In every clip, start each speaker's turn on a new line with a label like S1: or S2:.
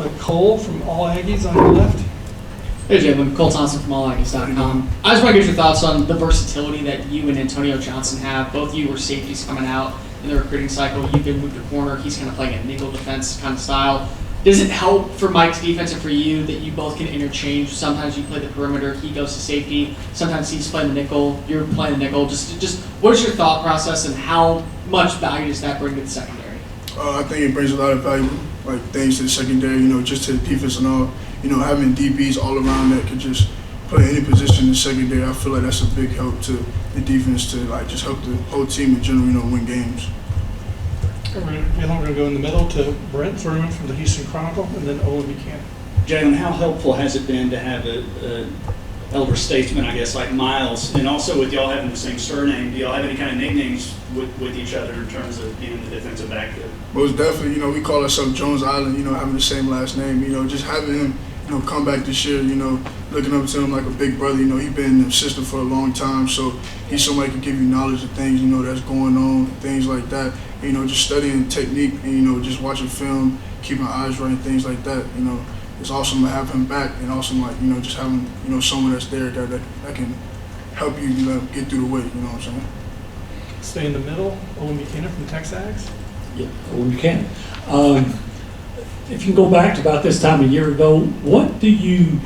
S1: with Cole from All Aggies on the left.
S2: Hey Jaylon, Cole Thompson from allaggies.com. I just want to get your thoughts on the versatility that you and Antonio Johnson have. Both of you were safeties coming out in the recruiting cycle. You've been moved to corner. He's kind of playing a nickel defense kind of style. Does it help for Mike's defense and for you that you both can interchange? Sometimes you play the perimeter, he goes to safety. Sometimes he's playing the nickel, you're playing the nickel. Just what is your thought process and how much value does that bring to the secondary?
S3: I think it brings a lot of value, like things to the secondary, just to the defense and all. Having DBs all around that could just play any position in the secondary. I feel like that's a big help to the defense to just help the whole team in general, win games.
S1: We're going to go in the middle to Brent Thurman from the Houston Chronicle, and then Owen Buchanan.
S4: Jaylon, how helpful has it been to have a elder statesman, I guess, like Miles, and also with y'all having the same surname, do y'all have any kind of nicknames with each other in terms of being in the defensive backfield?
S3: Most definitely, we call ourselves Jones Island, having the same last name, just having him, come back this year, looking up to him like a big brother, he's been in the system for a long time, so he's somebody who can give you knowledge of things, that's going on, things like that, just studying technique and, just watching film, keeping our eyes right and things like that, it's awesome to have him back and awesome, just having, someone that's there that can help you, get through the weight, you know what I'm saying?
S1: Stay in the middle, Owen Buchanan from Texags.
S5: Yeah, Owen Buchanan. If you can go back to about this time a year ago, what do you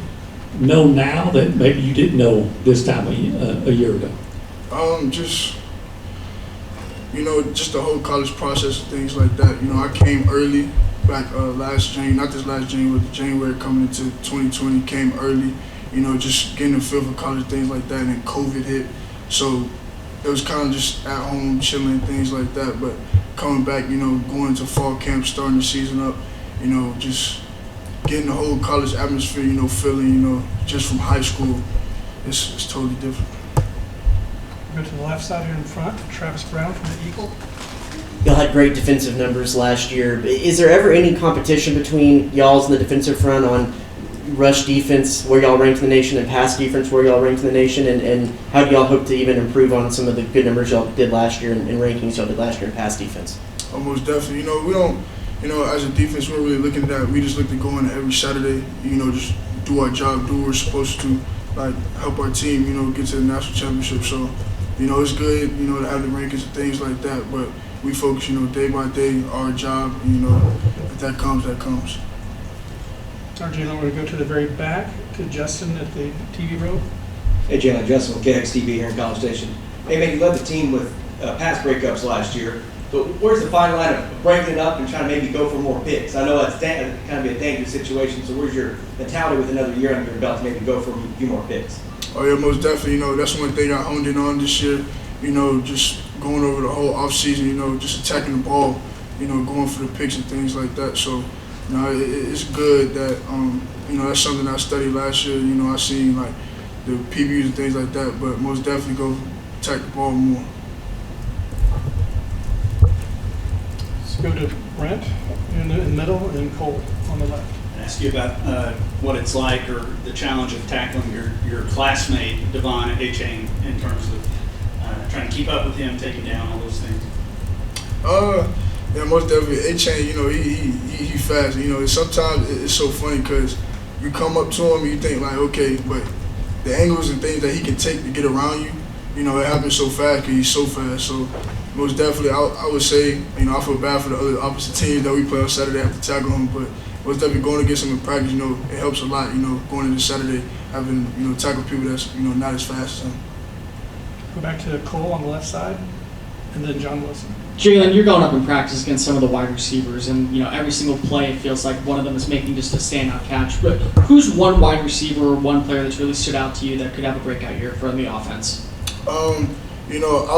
S5: know now that maybe you didn't know this time a year ago?
S3: Just the whole college process and things like that. I came early back last January, not this last January, but the January coming into 2020, came early, just getting a feel for college, things like that, and then COVID hit. So it was kind of just at home, chilling, and things like that. But coming back, going to fall camp, starting the season up, just getting the whole college atmosphere, feeling, just from high school, it's totally different.
S1: Go to the left side here in front, Travis Brown from the Eagle.
S6: Y'all had great defensive numbers last year. Is there ever any competition between y'all's and the defensive front on rush defense, where y'all ranked in the nation, and pass defense, where y'all ranked in the nation? And how do y'all hope to even improve on some of the good numbers y'all did last year and rankings y'all did last year in pass defense?
S3: Almost definitely. We don't, as a defense, we're really looking at that. We just look to go in every Saturday, just do our job, do what we're supposed to, help our team, get to the national championship. So, it's good, to have the rankings and things like that, but we focus, day by day, our job, if that comes, that comes.
S1: All right, Jaylon, we're going to go to the very back to Justin at the TV row.
S7: Hey, Jaylon, Justin with KXTV here in College Station. Hey, man, you led the team with pass breakups last year, but where's the fine line of breaking it up and trying to maybe go for more picks? I know that's kind of be a dangerous situation, so where's your mentality with another year under your belt to maybe go for a few more picks?
S3: Oh, yeah, most definitely. That's one thing I honed in on this year, just going over the whole offseason, just attacking the ball, going for the picks and things like that. So, it's good that, that's something I studied last year. I seen, the PBUs and things like that, but most definitely go attack the ball more.
S1: Let's go to Brent in the middle and Cole on the left.
S4: Ask you about what it's like or the challenge of tackling your classmate, Devon Achane, in terms of trying to keep up with him, taking down all those things.
S3: Yeah, most definitely. Achane, he fast. Sometimes it's so funny because you come up to him and you think okay, but the angles and things that he can take to get around you, it happens so fast because he's so fast. So most definitely, I would say, I feel bad for the other opposite teams that we play on Saturday have to tackle him, but most definitely going against him in practice, it helps a lot, going into Saturday, having, tackle people that's, not as fast as him.
S1: Go back to Cole on the left side, and then John Wilson.
S2: Jaylon, you're going up in practice against some of the wide receivers, and every single play it feels like one of them is making just a standout catch. But who's one wide receiver or one player that's really stood out to you that could have a breakout year for the offense?
S3: I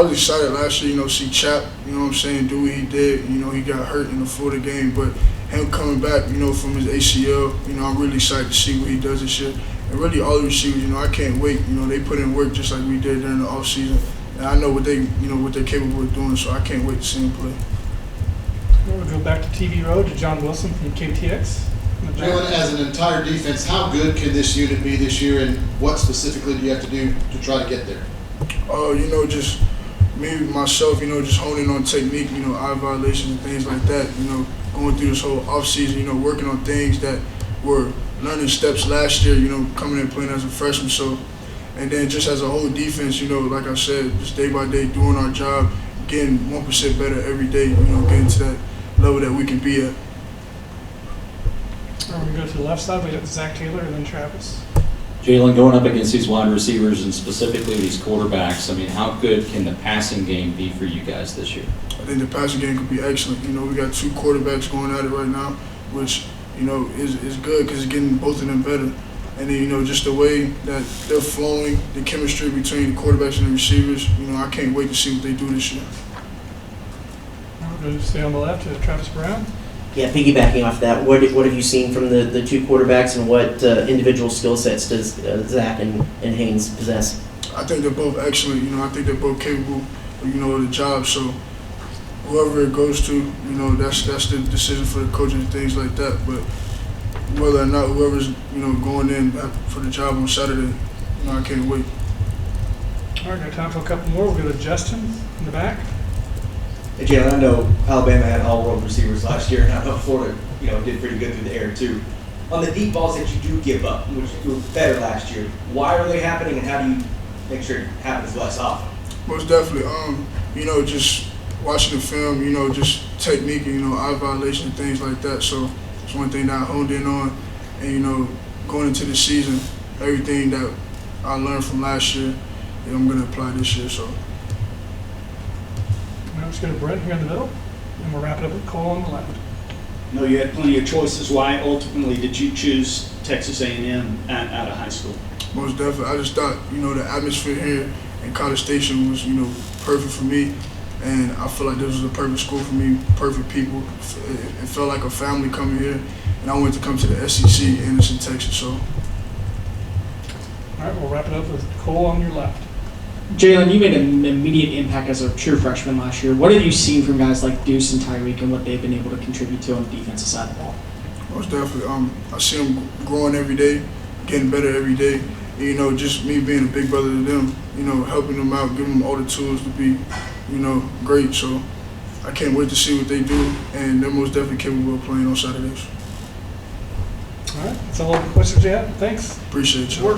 S3: was excited last year, see Chap, do what he did. He got hurt in the Florida game, but him coming back, from his ACL, I'm really excited to see what he does this year. And really all the receivers, I can't wait. They put in work just like we did during the offseason. And I know what they're capable of doing, so I can't wait to see him play.
S1: We'll go back to TV row to John Wilson from KTX.
S8: Jaylon, as an entire defense, how good can this unit be this year, and what specifically do you have to do to try to get there?
S3: Just me, myself, just honing on technique, eye violations and things like that, going through this whole offseason, you know, working on things that were learning steps last year, you know, coming in playing as a freshman. So, and then just as a whole defense, you know, like I said, just day by day doing our job, getting 1% better every day, you know, getting to that level that we can be at.
S1: We're going to go to the left side. We got Zach Taylor and then Travis.
S9: Jaylon, going up against these wide receivers and specifically these quarterbacks, I mean, how good can the passing game be for you guys this year?
S3: I think the passing game could be excellent. You know, we got 2 quarterbacks going at it right now, which, you know, is good because it's getting both of them better. And then, you know, just the way that they're flowing, the chemistry between the quarterbacks and the receivers, you know, I can't wait to see what they do this year.
S1: We're going to stay on the left to Travis Brown.
S6: Yeah, piggybacking off that, what have you seen from the 2 quarterbacks, and what individual skill sets does Zach and Haynes possess?
S3: I think they're both excellent. You know, I think they're both capable, you know, of the job. So whoever it goes to, you know, that's the decision for the coaches and things like that. But whether or not whoever's, you know, going in for the job on Saturday, you know, I can't wait.
S1: All right, got time for a couple more. We'll go to Justin in the back.
S7: Hey, Jalen, I know Alabama had all-world receivers last year, and I know Florida, you know, did pretty good through the air too. On the deep balls that you do give up, which you were better last year, why are they happening, and how do you make sure it happens less often?
S3: Most definitely. You know, just watching the film, you know, just technique, you know, eye violation, things like that. So it's one thing that I honed in on, and you know, going into the season, everything that I learned from last year, you know, I'm going to apply this year. So.
S1: Now let's go to Brent here in the middle, and we'll wrap it up with Cole on the left.
S4: No, you had plenty of choices. Why ultimately did you choose Texas A&M out of high school?
S3: Most definitely. I just thought, you know, the atmosphere here in College Station was, you know, perfect for me. And I feel like this was a perfect school for me, perfect people. It felt like a family coming here. And I wanted to come to the SEC, and it's in Texas, so.
S1: All right, we'll wrap it up with Cole on your left.
S2: Jaylon, you made an immediate impact as a true freshman last year. What have you seen from guys like Deuce and Tyreek and what they've been able to contribute to on the defensive side of the ball?
S3: Most definitely. I see them growing every day, getting better every day. And, you know, just me being a big brother to them, you know, helping them out, giving them all the tools to be, you know, great. So I can't wait to see what they do, and they're most definitely capable of playing on Saturdays.
S1: All right, that's all the questions you have. Thanks.
S3: Appreciate you.